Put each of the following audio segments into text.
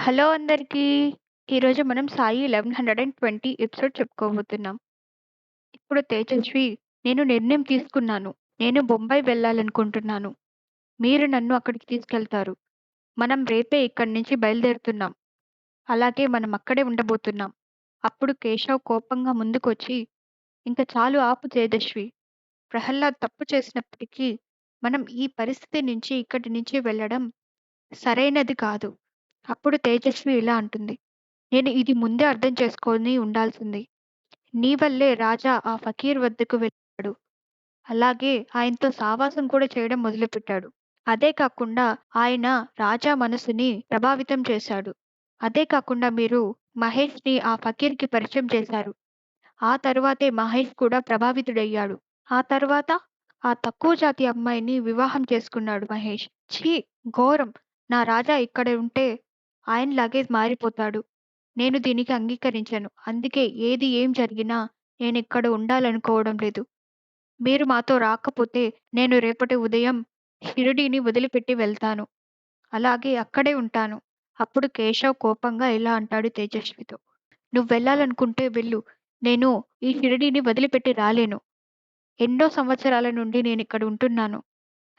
Hello అందరికీ. ఈరోజు మనం 'సాయి 1120' ఎపిసోడ్ చెప్పుకోబోతున్నాం. ఇప్పుడు తేజస్వి, నేను నిర్ణయం తీసుకున్నాను. నేను బొంబాయి వెళ్ళాలనుకుంటున్నాను. మీరు నన్ను అక్కడికి తీసుకెళ్తారు. మనం రేపే ఇక్కడి నుంచి బయలుదేరుతున్నాం. అలాగే మనం అక్కడే ఉండబోతున్నాం. అప్పుడు కేశవ్ కోపంగా ముందుకొచ్చి, ఇంక చాలు ఆపు తేజస్వి. ప్రహ్లాద్ తప్పు చేసినప్పటికీ మనం ఈ పరిస్థితి నుంచి ఇక్కడి నుంచి వెళ్ళడం సరైనది కాదు. అప్పుడు తేజస్వి ఇలా అంటుంది. నేను ఇది ముందే అర్థం చేసుకొని ఉండాల్సింది. నీ వల్లే రాజా ఆ ఫకీర్ వద్దకు వెళ్ళాడు. అలాగే ఆయనతో సావాసం కూడా చేయడం మొదలుపెట్టాడు. అదే కాకుండా ఆయన రాజా మనసుని ప్రభావితం చేశాడు. అదే కాకుండా మీరు మహేష్‌ని ఆ ఫకీర్‌కి పరిచయం చేశారు. ఆ తరువాతే మహేష్ కూడా ప్రభావితుడయ్యాడు. ఆ తర్వాత ఆ తక్కువ జాతి అమ్మాయిని వివాహం చేసుకున్నాడు మహేష్. ఛీ! ఘోరం! నా రాజా ఇక్కడ ఉంటే ఆయనలాగే మారిపోతాడు. నేను దీనికి అంగీకరించను. అందుకే ఏది ఏం జరిగినా నేనిక్కడ ఉండాలనుకోవడం లేదు. మీరు మాతో రాకపోతే నేను రేపటి ఉదయం షిరిడీని వదిలిపెట్టి వెళ్తాను. అలాగే అక్కడే ఉంటాను. అప్పుడు కేశవ్ కోపంగా ఇలా అంటాడు తేజస్వితో. నువ్వెళ్ళాలనుకుంటే వెళ్ళు. నేను ఈ షిరిడీని వదిలిపెట్టి రాలేను. ఎన్నో సంవత్సరాల నుండి నేనిక్కడ ఉంటున్నాను.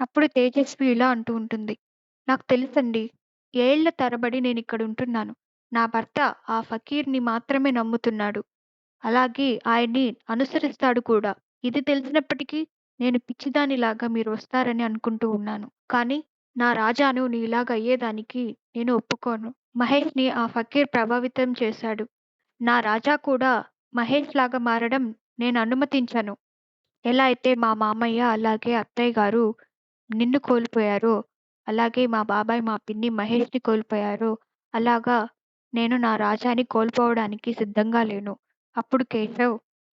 అప్పుడు తేజస్వి ఇలా అంటూ ఉంటుంది. నాకు తెలుసండి. ఏళ్ల తరబడి నేనిక్కడుంటున్నాను. నా భర్త ఆ ఫకీర్‌ని మాత్రమే నమ్ముతున్నాడు. అలాగే ఆయన్ని అనుసరిస్తాడు కూడా. ఇది తెలిసినప్పటికీ నేను పిచ్చిదానిలాగా మీరు వస్తారని అనుకుంటూ ఉన్నాను. కానీ నా రాజాను నీలాగా అయ్యేదానికి నేను ఒప్పుకోను. మహేష్‌ని ఆ ఫకీర్ ప్రభావితం చేశాడు. నా రాజా కూడా మహేష్‌లాగా మారడం నేను అనుమతించను. ఎలా అయితే మా మామయ్య అలాగే అత్తయ్య గారు నిన్ను కోల్పోయారో, అలాగే మా బాబాయ్, మా పిన్ని మహేష్‌ని కోల్పోయారో, అలాగా నేను నా రాజాని కోల్పోవడానికి సిద్ధంగా లేను. అప్పుడు కేశవ్,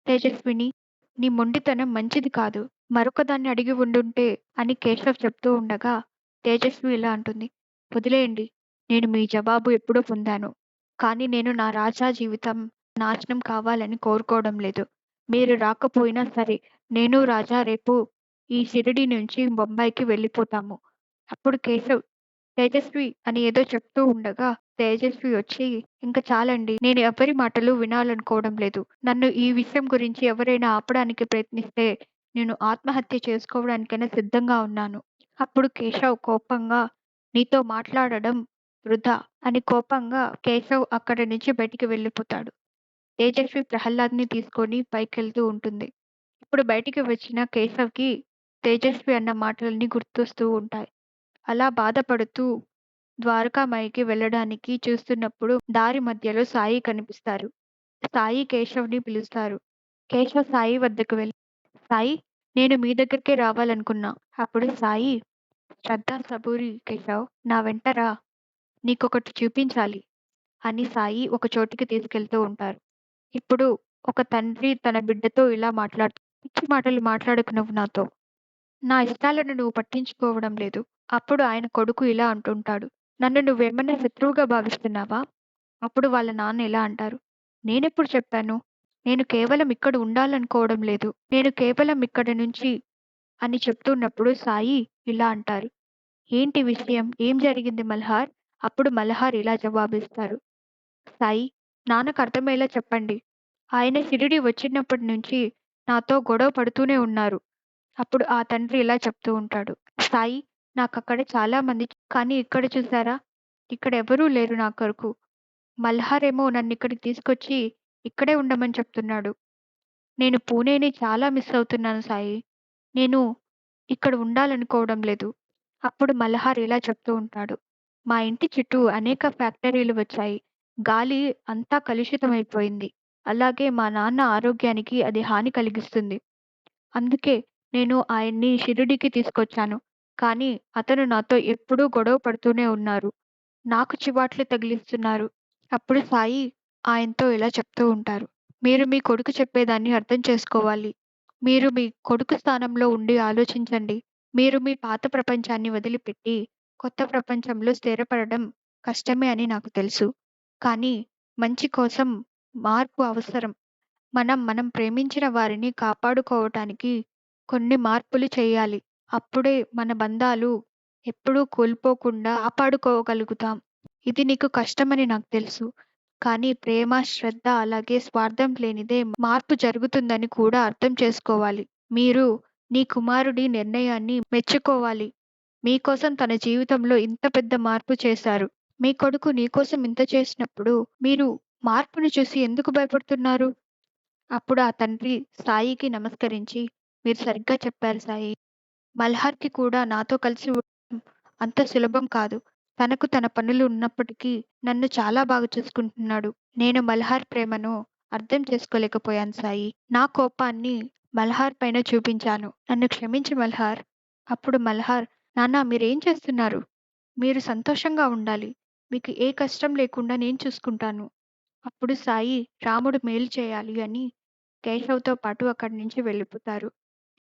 తేజస్విని, నీ మొండితనం మంచిది కాదు. మరొకదాన్ని అడిగి ఉండుంటే అని కేశవ్ చెప్తూ ఉండగా, తేజస్వి ఇలా అంటుంది. వదిలేయండి. నేను మీ జవాబు ఎప్పుడో పొందాను. కానీ నేను నా రాజా జీవితం నాశనం కావాలని కోరుకోవడం లేదు. మీరు రాకపోయినా సరే, నేను రాజా రేపు ఈ షిరిడీ నుంచి బొంబాయికి వెళ్ళిపోతాము. అప్పుడు కేశవ్, తేజస్వి అని ఏదో చెప్తూ ఉండగా, తేజస్వి వచ్చి, ఇంక చాలండి. నేను ఎవ్వరి మాటలు వినాలనుకోవడం లేదు. నన్ను ఈ విషయం గురించి ఎవరైనా ఆపడానికి ప్రయత్నిస్తే, నేను ఆత్మహత్య చేసుకోవడానికైనా సిద్ధంగా ఉన్నాను. అప్పుడు కేశవ్ కోపంగా, నీతో మాట్లాడడం వృధా అని కోపంగా కేశవ్ అక్కడి నుంచి బయటికి వెళ్ళిపోతాడు. తేజస్వి ప్రహ్లాద్‌ని తీసుకొని పైకెళ్తూ ఉంటుంది. ఇప్పుడు బయటికి వచ్చిన కేశవ్‌కి తేజస్వి అన్న మాటలన్నీ గుర్తొస్తూ ఉంటాయి. అలా బాధపడుతూ ద్వారకామాయికి వెళ్ళడానికి చూస్తున్నప్పుడు దారి మధ్యలో సాయి కనిపిస్తారు. సాయి కేశవ్‌ని పిలుస్తారు. కేశవ్ సాయి వద్దకు వెళ్ళి, సాయి, నేను మీ దగ్గరికే రావాలనుకున్నా. అప్పుడు సాయి, శ్రద్ధ, సబూరి కేశవ్, నా వెంట రా. నీకొకటి చూపించాలి అని సాయి ఒక చోటికి తీసుకెళ్తూ ఉంటారు. ఇప్పుడు ఒక తండ్రి తన బిడ్డతో ఇలా పిచ్చి మాటలు మాట్లాడకు నువ్వు నాతో. నా ఇష్టాలను నువ్వు పట్టించుకోవడం లేదు. అప్పుడు ఆయన కొడుకు ఇలా అంటుంటాడు. నన్ను నువ్వేమన్నా శత్రువుగా భావిస్తున్నావా? అప్పుడు వాళ్ళ నాన్న ఇలా అంటారు. నేనెప్పుడు చెప్పాను? నేను కేవలం ఇక్కడ ఉండాలనుకోవడం లేదు. నేను కేవలం ఇక్కడి నుంచి అని చెప్తున్నప్పుడు సాయి ఇలా అంటారు. ఏంటి విషయం? ఏం జరిగింది మల్హార్? అప్పుడు మల్హార్ ఇలా జవాబిస్తారు. సాయి, నాన్నకు అర్థమయ్యేలా చెప్పండి. ఆయన షిరిడీ వచ్చినప్పటి నుంచి నాతో గొడవ పడుతూనే ఉన్నారు. అప్పుడు ఆ తండ్రి ఇలా చెప్తూ ఉంటాడు. సాయి, నాకక్కడ చాలా మంది కానీ ఇక్కడ చూసారా? ఇక్కడ ఎవరూ లేరు నా కొరకు. మల్హార్ ఏమో నన్నిక్కడికి తీసుకొచ్చి ఇక్కడే ఉండమని చెప్తున్నాడు. నేను పూణేని చాలా మిస్ అవుతున్నాను సాయి. నేను ఇక్కడ ఉండాలనుకోవడం లేదు. అప్పుడు మల్హార్ ఇలా చెప్తూ ఉంటాడు. మా ఇంటి చుట్టూ అనేక ఫ్యాక్టరీలు వచ్చాయి. గాలి అంతా కలుషితమైపోయింది. అలాగే మా నాన్న ఆరోగ్యానికి అది హాని కలిగిస్తుంది. అందుకే నేను ఆయన్ని షిరిడీకి తీసుకొచ్చాను. కానీ అతను నాతో ఎప్పుడూ గొడవ పడుతూనే ఉన్నారు. నాకు చివాట్లు తగిలిస్తున్నారు. అప్పుడు సాయి ఆయనతో ఇలా చెప్తూ ఉంటారు. మీరు మీ కొడుకు చెప్పేదాన్ని అర్థం చేసుకోవాలి. మీరు మీ కొడుకు స్థానంలో ఉండి ఆలోచించండి. మీరు మీ పాత ప్రపంచాన్ని వదిలిపెట్టి కొత్త ప్రపంచంలో స్థిరపడడం కష్టమే అని నాకు తెలుసు. కానీ మంచి కోసం మార్పు అవసరం. మనం ప్రేమించిన వారిని కాపాడుకోవటానికి కొన్ని మార్పులు చేయాలి. అప్పుడే మన బంధాలు ఎప్పుడూ కోల్పోకుండా కాపాడుకోగలుగుతాం. ఇది నీకు కష్టమని నాకు తెలుసు. కానీ ప్రేమ, శ్రద్ధ అలాగే స్వార్థం లేనిదే మార్పు జరుగుతుందని కూడా అర్థం చేసుకోవాలి. మీరు నీ కుమారుడి నిర్ణయాన్ని మెచ్చుకోవాలి. మీకోసం తన జీవితంలో ఇంత పెద్ద మార్పు చేశారు. మీ కొడుకు నీకోసం ఇంత చేసినప్పుడు మీరు మార్పుని చూసి ఎందుకు భయపడుతున్నారు? అప్పుడు ఆ తండ్రి సాయికి నమస్కరించి, "మీరు సరిగ్గా చెప్పారు సాయి. మల్హార్‌కి కూడా నాతో కలిసి ఉండడం అంత సులభం కాదు. తనకు తన పనులు ఉన్నప్పటికీ నన్ను చాలా బాగా చూసుకుంటున్నాడు. నేను మల్హార్ ప్రేమను అర్థం చేసుకోలేకపోయాను సాయి. నా కోపాన్ని మల్హార్ పైన చూపించాను. నన్ను క్షమించు మల్హార్." అప్పుడు మల్హార్, "నాన్న మీరేం చేస్తున్నారు? మీరు సంతోషంగా ఉండాలి. మీకు ఏ కష్టం లేకుండా నేను చూసుకుంటాను." అప్పుడు సాయి రాముడు మేలు చేయాలి అని కేశవ్‌తో పాటు అక్కడి నుంచి వెళ్ళిపోతారు.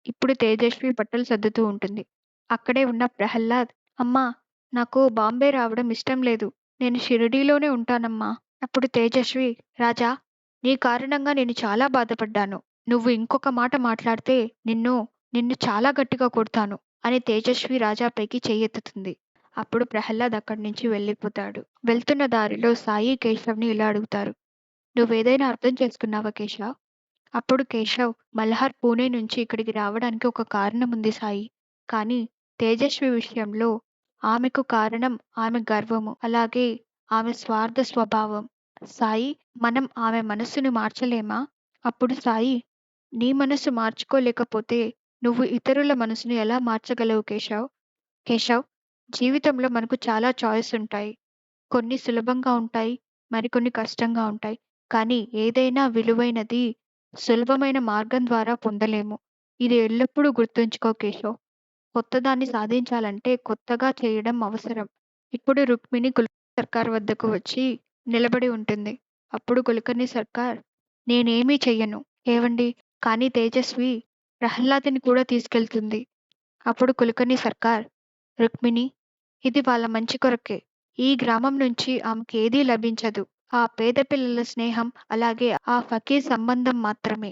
ఇప్పుడు తేజస్వి బట్టలు సర్దుతూ ఉంటుంది. అక్కడే ఉన్న ప్రహ్లాద్, "అమ్మా! నాకు బాంబే రావడం ఇష్టం లేదు. నేను షిరిడీలోనే ఉంటానమ్మా." అప్పుడు తేజస్వి, "రాజా! నీ కారణంగా నేను చాలా బాధపడ్డాను. నువ్వు ఇంకొక మాట మాట్లాడితే నిన్ను నిన్ను చాలా గట్టిగా కొడతాను" అని తేజస్వి రాజాపైకి చెయ్యెత్తుతుంది. అప్పుడు ప్రహ్లాద్ అక్కడి నుంచి వెళ్ళిపోతాడు. వెళ్తున్న దారిలో సాయి కేశవ్‌ని ఇలా అడుగుతారు, "నువ్వేదైనా అర్థం చేసుకున్నావా కేశవ్?" అప్పుడు కేశవ్, "మల్హార్ పూణే నుంచి ఇక్కడికి రావడానికి ఒక కారణం ఉంది సాయి. కానీ తేజస్వి విషయంలో ఆమెకు కారణం ఆమె గర్వము, అలాగే ఆమె స్వార్థ స్వభావం. సాయి, మనం ఆమె మనస్సును మార్చలేమా?" అప్పుడు సాయి, "నీ మనసు మార్చుకోలేకపోతే నువ్వు ఇతరుల మనసును ఎలా మార్చగలవు కేశవ్?" కేశవ్, జీవితంలో మనకు చాలా చాయిస్ ఉంటాయి. కొన్ని సులభంగా ఉంటాయి. మరికొన్ని కష్టంగా ఉంటాయి. కానీ ఏదైనా విలువైనది సులభమైన మార్గం ద్వారా పొందలేము. ఇది ఎల్లప్పుడూ గుర్తుంచుకో కేశవ్. కొత్తదాన్ని సాధించాలంటే కొత్తగా చేయడం అవసరం. ఇప్పుడు రుక్మిణి కుల్కర్ణి సర్కార్ వద్దకు వచ్చి నిలబడి ఉంటుంది. అప్పుడు కుల్కర్ణి సర్కార్, "నేనేమీ చెయ్యను. ఏవండి, కానీ తేజస్వి ప్రహ్లాద్‌ని కూడా తీసుకెళ్తుంది." అప్పుడు కుల్కర్ణి సర్కార్, "రుక్మిణి, ఇది వాళ్ళ మంచి కొరకే. ఈ గ్రామం నుంచి ఆమెకేదీ లభించదు. ఆ పేద పిల్లల స్నేహం, అలాగే ఆ ఫకీర్ సంబంధం మాత్రమే."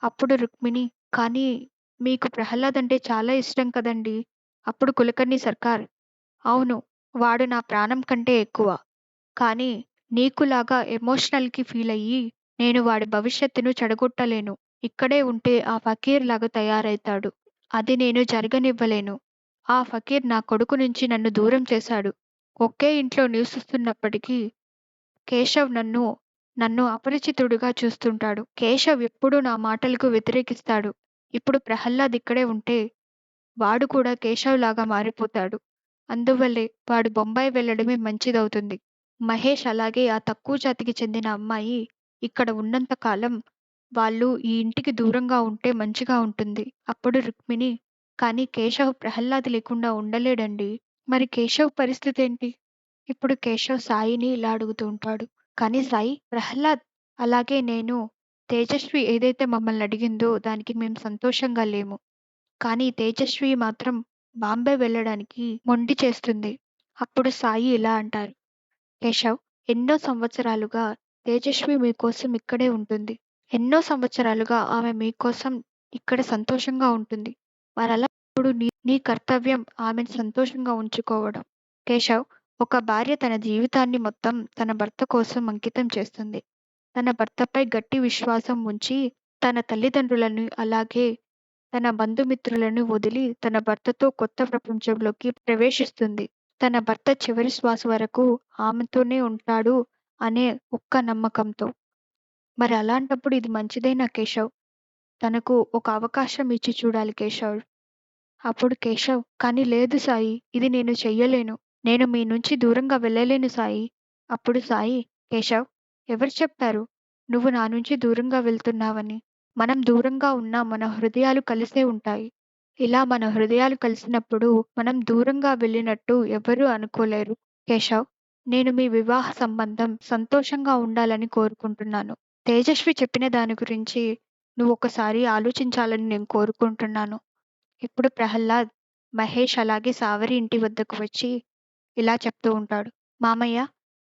అప్పుడు రుక్మిణి, "కానీ మీకు ప్రహ్లాద్ అంటే చాలా ఇష్టం కదండీ!" అప్పుడు కులకర్ణి సర్కార్, "అవును, వాడు నా ప్రాణం కంటే ఎక్కువ. కానీ నీకులాగా ఎమోషనల్‌కి ఫీలయ్యి నేను వాడి భవిష్యత్తును చెడగొట్టలేను. ఇక్కడే ఉంటే ఆ ఫకీర్ లాగా తయారైతాడు. అది నేను జరగనివ్వలేను. ఆ ఫకీర్ నా కొడుకు నుంచి నన్ను దూరం చేశాడు. ఒకే ఇంట్లో నివసిస్తున్నప్పటికీ కేశవ్ నన్ను అపరిచితుడిగా చూస్తుంటాడు. కేశవ్ ఎప్పుడూ నా మాటలకు వ్యతిరేకిస్తాడు. ఇప్పుడు ప్రహ్లాద్ ఇక్కడే ఉంటే వాడు కూడా కేశవ్ లాగా మారిపోతాడు. అందువల్లే వాడు బొంబాయి వెళ్ళడమే మంచిదవుతుంది. మహేష్ అలాగే ఆ తక్కువ జాతికి చెందిన అమ్మాయి ఇక్కడ ఉన్నంత కాలం వాళ్ళు ఈ ఇంటికి దూరంగా ఉంటే మంచిగా ఉంటుంది." అప్పుడు రుక్మిణి, "కానీ కేశవ్ ప్రహ్లాద్ లేకుండా ఉండలేడండి. మరి కేశవ్ పరిస్థితేంటి?" ఇప్పుడు కేశవ్ సాయిని ఇలా అడుగుతూ ఉంటాడు, "కానీ సాయి, ప్రహ్లాద్ అలాగే నేను, తేజస్వి ఏదైతే మమ్మల్ని అడిగిందో దానికి మేము సంతోషంగా లేము. కానీ తేజస్వి మాత్రం బాంబే వెళ్ళడానికి మొండి చేస్తుంది." అప్పుడు సాయి ఇలా అంటారు, "కేశవ్, ఎన్నో సంవత్సరాలుగా తేజస్వి మీకోసం ఇక్కడే ఉంటుంది. ఎన్నో సంవత్సరాలుగా ఆమె మీకోసం ఇక్కడ సంతోషంగా ఉంటుంది. మరలా ఇప్పుడు నీ కర్తవ్యం ఆమెను సంతోషంగా ఉంచుకోవడం. కేశవ్, ఒక భార్య తన జీవితాన్ని మొత్తం తన భర్త కోసం అంకితం చేస్తుంది. తన భర్తపై గట్టి విశ్వాసం ఉంచి తన తల్లిదండ్రులను అలాగే తన బంధుమిత్రులను వదిలి తన భర్తతో కొత్త ప్రపంచంలోకి ప్రవేశిస్తుంది. తన భర్త చివరి శ్వాస వరకు ఆమెతోనే ఉంటాడు అనే ఒక్క నమ్మకంతో. మరి అలాంటప్పుడు ఇది మంచిదేనా కేశవ్? తనకు ఒక అవకాశం ఇచ్చి చూడాలి కేశవ్." అప్పుడు కేశవ్, "కానీ లేదు సాయి, ఇది నేను చెయ్యలేను. నేను మీ నుంచి దూరంగా వెళ్ళలేను సాయి." అప్పుడు సాయి, "కేశవ్, ఎవరు చెప్పారు నువ్వు నా నుంచి దూరంగా వెళ్తున్నావని? మనం దూరంగా ఉన్నా మన హృదయాలు కలిసే ఉంటాయి. ఇలా మన హృదయాలు కలిసినప్పుడు మనం దూరంగా వెళ్ళినట్టు ఎవ్వరూ అనుకోలేరు. కేశవ్, నేను మీ వివాహ సంబంధం సంతోషంగా ఉండాలని కోరుకుంటున్నాను. తేజస్వి చెప్పిన దాని గురించి నువ్వొకసారి ఆలోచించాలని నేను కోరుకుంటున్నాను." ఇప్పుడు ప్రహ్లాద్, మహేష్ అలాగే సావరి ఇంటి వద్దకు వచ్చి ఇలా చెప్తూ ఉంటాడు, "మామయ్య,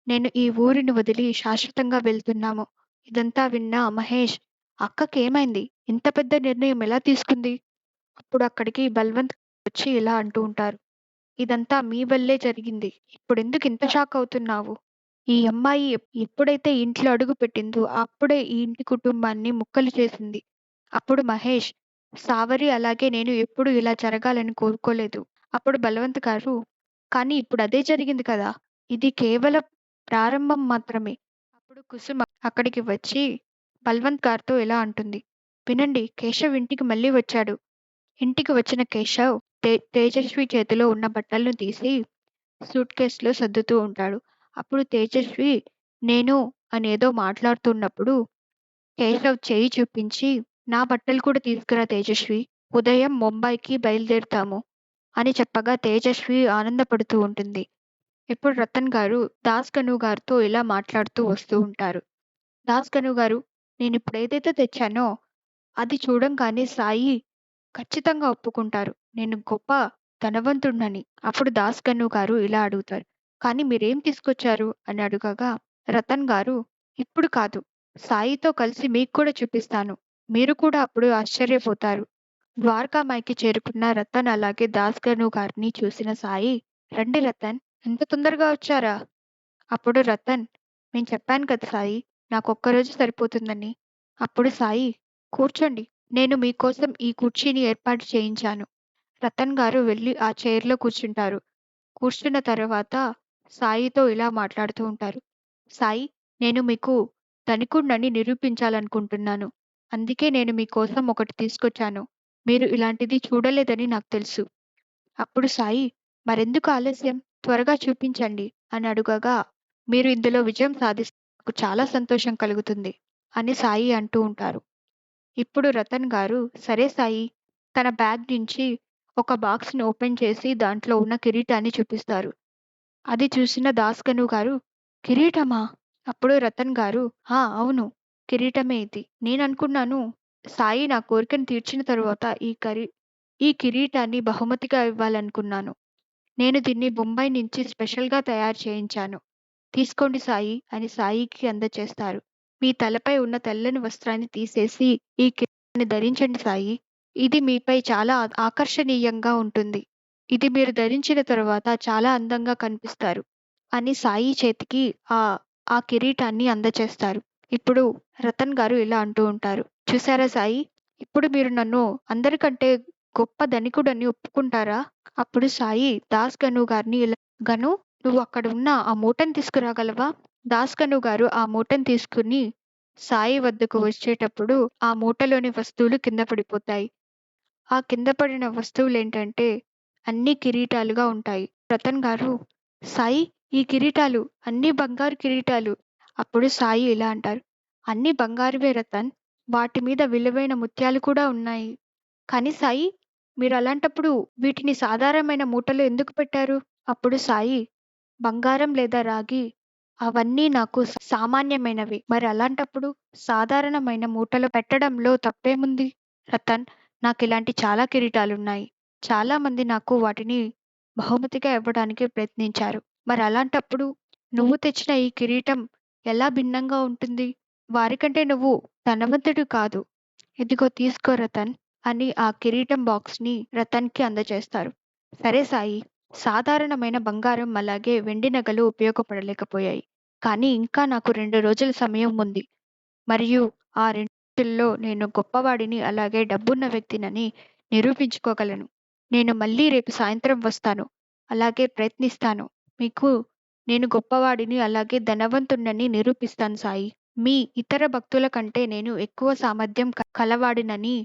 నేను ఈ ఊరిని వదిలి శాశ్వతంగా వెళ్తున్నాము." ఇదంతా విన్న మహేష్, "అక్కకేమైంది? ఇంత పెద్ద నిర్ణయం ఎలా తీసుకుంది?" అప్పుడు అక్కడికి బల్వంత్ వచ్చి ఇలా అంటూ ఉంటారు, ఇదంతా మీ వల్లే జరిగింది. ఇప్పుడెందుకింత షాకవుతున్నావు? ఈ అమ్మాయి ఎప్పుడైతే ఇంట్లో అడుగుపెట్టిందో అప్పుడే ఈ ఇంటి కుటుంబాన్ని ముక్కలు చేసింది. అప్పుడు మహేష్, సావరి అలాగే నేను ఎప్పుడూ ఇలా జరగాలని కోరుకోలేదు. అప్పుడు బలవంత్ గారు, కానీ ఇప్పుడదే జరిగింది కదా! ఇది కేవలం ప్రారంభం మాత్రమే. అప్పుడు కుసుమ అక్కడికి వచ్చి బల్వంత్ గారితో ఇలా అంటుంది. వినండి, కేశవ్ ఇంటికి మళ్ళీ వచ్చాడు. ఇంటికి వచ్చిన కేశవ్ తేజస్వి చేతిలో ఉన్న బట్టలను తీసి సూట్‌కేస్‌లో సర్దుతూ ఉంటాడు. అప్పుడు తేజస్వి నేను అనేదో మాట్లాడుతున్నప్పుడు కేశవ్ చెయ్యి చూపించి, నా బట్టలు కూడా తీసుకురా తేజస్వి. ఉదయం ముంబైకి బయలుదేరుతాము అని చెప్పగా తేజస్వి ఆనందపడుతూ ఉంటుంది. ఇప్పుడు రతన్ గారు దాస్ కను గారితో ఇలా మాట్లాడుతూ వస్తూ ఉంటారు. దాస్ కను గారు, నేనిప్పుడేదైతే తెచ్చానో అది చూడంగానే సాయి ఖచ్చితంగా ఒప్పుకుంటారు. నేను గొప్ప ధనవంతుడినని. అప్పుడు దాస్ కన్ను గారు ఇలా అడుగుతారు. కానీ మీరేం తీసుకొచ్చారు? అని అడగగా రతన్ గారు, ఇప్పుడు కాదు. సాయితో కలిసి మీకు కూడా చూపిస్తాను. మీరు కూడా అప్పుడు ఆశ్చర్యపోతారు. ద్వారకామాయికి చేరుకున్న రతన్ అలాగే దాస్ కన్ను గారిని చూసిన సాయి, రండి రతన్, ఇంత తొందరగా వచ్చారా? అప్పుడు రతన్, నేను చెప్పాను కదా సాయి, నాకొక్కరోజు సరిపోతుందని. అప్పుడు సాయి, కూర్చోండి. నేను మీకోసం ఈ కుర్చీని ఏర్పాటు చేయించాను. రతన్ గారు వెళ్లి ఆ చైర్‌లో కూర్చుంటారు. కూర్చున్న తర్వాత సాయితో ఇలా మాట్లాడుతూ ఉంటారు. సాయి, నేను మీకు ధనికుడినని నిరూపించాలనుకుంటున్నాను. అందుకే నేను మీకోసం ఒకటి తీసుకొచ్చాను. మీరు ఇలాంటిది చూడలేదని నాకు తెలుసు. అప్పుడు సాయి, మరెందుకు ఆలస్యం? త్వరగా చూపించండి అని అడుగగా, మీరు ఇందులో విజయం సాధిస్తే నాకు చాలా సంతోషం కలుగుతుంది అని సాయి అంటూ ఉంటారు. ఇప్పుడు రతన్ గారు, సరే సాయి, తన బ్యాగ్ నుంచి ఒక బాక్స్‌ని ఓపెన్ చేసి దాంట్లో ఉన్న కిరీటాన్ని చూపిస్తారు. అది చూసిన దాస్‌కను గారు, కిరీటమా? అప్పుడు రతన్ గారు, ఆ! అవును. కిరీటమే ఇది. నేననుకున్నాను సాయి నా కోరికను తీర్చిన తరువాత ఈ కిరీటాన్ని బహుమతిగా ఇవ్వాలనుకున్నాను. నేను దీన్ని బొంబాయి నుంచి స్పెషల్‌గా తయారు చేయించాను. తీసుకోండి సాయి అని సాయికి అందచేస్తారు. మీ తలపై ఉన్న తెల్లని వస్త్రాన్ని తీసేసి ఈ కిరీటాన్ని ధరించండి సాయి. ఇది మీపై చాలా ఆకర్షణీయంగా ఉంటుంది. ఇది మీరు ధరించిన తరువాత చాలా అందంగా కనిపిస్తారు అని సాయి చేతికి ఆ ఆ కిరీటాన్ని అందచేస్తారు. ఇప్పుడు రతన్ గారు ఇలా అంటూ ఉంటారు. చూసారా సాయి, ఇప్పుడు మీరు నన్ను అందరికంటే గొప్ప ధనికుడని ఒప్పుకుంటారా? అప్పుడు సాయి దాస్ గను గారిని ఇలా, గను, నువ్వు అక్కడ ఉన్న ఆ మూటను తీసుకురాగలవా? దాస్ గను గారు ఆ మూటను తీసుకుని సాయి వద్దకు వచ్చేటప్పుడు ఆ మూటలోని వస్తువులు కింద పడిపోతాయి. ఆ కింద పడిన వస్తువులేంటంటే అన్నీ కిరీటాలుగా ఉంటాయి. రతన్ గారు, సాయి, ఈ కిరీటాలు అన్నీ బంగారు కిరీటాలు. అప్పుడు సాయి ఇలా అంటారు. అన్నీ బంగారువే రతన్. వాటి మీద విలువైన ముత్యాలు కూడా ఉన్నాయి. కానీ సాయి, మీరలాంటప్పుడు వీటిని సాధారణమైన మూటలో ఎందుకు పెట్టారు? అప్పుడు సాయి, బంగారం లేదా రాగి అవన్నీ నాకు సామాన్యమైనవి. మరి అలాంటప్పుడు సాధారణమైన మూటలో పెట్టడంలో తప్పేముంది? రతన్, నాకిలాంటి చాలా కిరీటాలున్నాయి. చాలా మంది నాకు వాటిని బహుమతిగా ఇవ్వడానికి ప్రయత్నించారు. మరి అలాంటప్పుడు నువ్వు తెచ్చిన ఈ కిరీటం ఎలా భిన్నంగా ఉంటుంది? వారికంటే నువ్వు ధనవంతుడు కాదు. ఇదిగో తీసుకో రతన్ అని ఆ కిరీటం బాక్స్‌ని రతన్‌కి అందజేస్తారు. సరే సాయి, సాధారణమైన బంగారం అలాగే వెండి నగలు ఉపయోగపడలేకపోయాయి. కానీ ఇంకా నాకు 2 రోజుల సమయం ఉంది. మరియు ఆ 2 రోజుల్లో నేను గొప్పవాడిని అలాగే డబ్బున్న వ్యక్తినని నిరూపించుకోగలను. నేను మళ్ళీ రేపు సాయంత్రం వస్తాను. అలాగే ప్రయత్నిస్తాను. మీకు నేను గొప్పవాడిని అలాగే ధనవంతుడినని నిరూపిస్తాను సాయి. మీ ఇతర భక్తుల కంటే నేను ఎక్కువ సామర్థ్యం కలవాడినని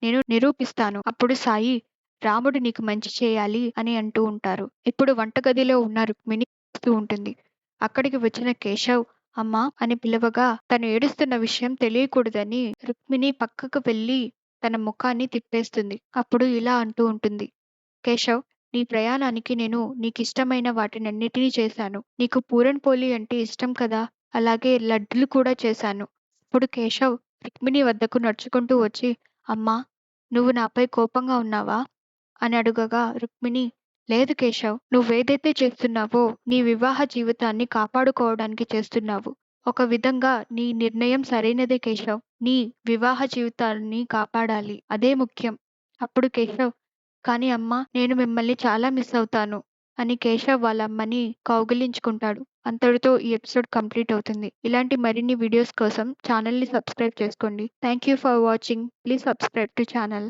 నేను నిరూపిస్తాను. అప్పుడు సాయి, రాముడు నీకు మంచి చేయాలి అని అంటూ ఉంటారు. ఇప్పుడు వంటగదిలో ఉన్న రుక్మిణి ఏడుస్తూ ఉంటుంది. అక్కడికి వచ్చిన కేశవ్, అమ్మా అని పిలవగా తను ఏడుస్తున్న విషయం తెలియకూడదని రుక్మిణి పక్కకు వెళ్ళి తన ముఖాన్ని తిప్పేస్తుంది. అప్పుడు ఇలా అంటూ ఉంటుంది. కేశవ్, నీ ప్రయాణానికి నేను నీకిష్టమైన వాటినన్నిటినీ చేశాను. నీకు పూరన్ పోలి అంటే ఇష్టం కదా! అలాగే లడ్డులు కూడా చేశాను. అప్పుడు కేశవ్ రుక్మిణి వద్దకు నడుచుకుంటూ వచ్చి, అమ్మా, నువ్వు నాపై కోపంగా ఉన్నావా? అని అడుగగా రుక్మిణి, లేదు కేశవ్, నువ్వేదైతే చేస్తున్నావో నీ వివాహ జీవితాన్ని కాపాడుకోవడానికి చేస్తున్నావు. ఒక విధంగా నీ నిర్ణయం సరైనదే కేశవ్. నీ వివాహ జీవితాన్ని కాపాడాలి. అదే ముఖ్యం. అప్పుడు కేశవ్, కానీ అమ్మా, నేను మిమ్మల్ని చాలా మిస్ అవుతాను. అని కేశవ్ వాళ్ళ అమ్మని కౌగిలించుకుంటాడు. అంతటితో ఈ ఎపిసోడ్ కంప్లీట్ అవుతుంది. ఇలాంటి మరిన్ని వీడియోస్ కోసం ఛానల్‌ని సబ్స్క్రైబ్ చేసుకోండి. Thank you for watching. Please subscribe to channel.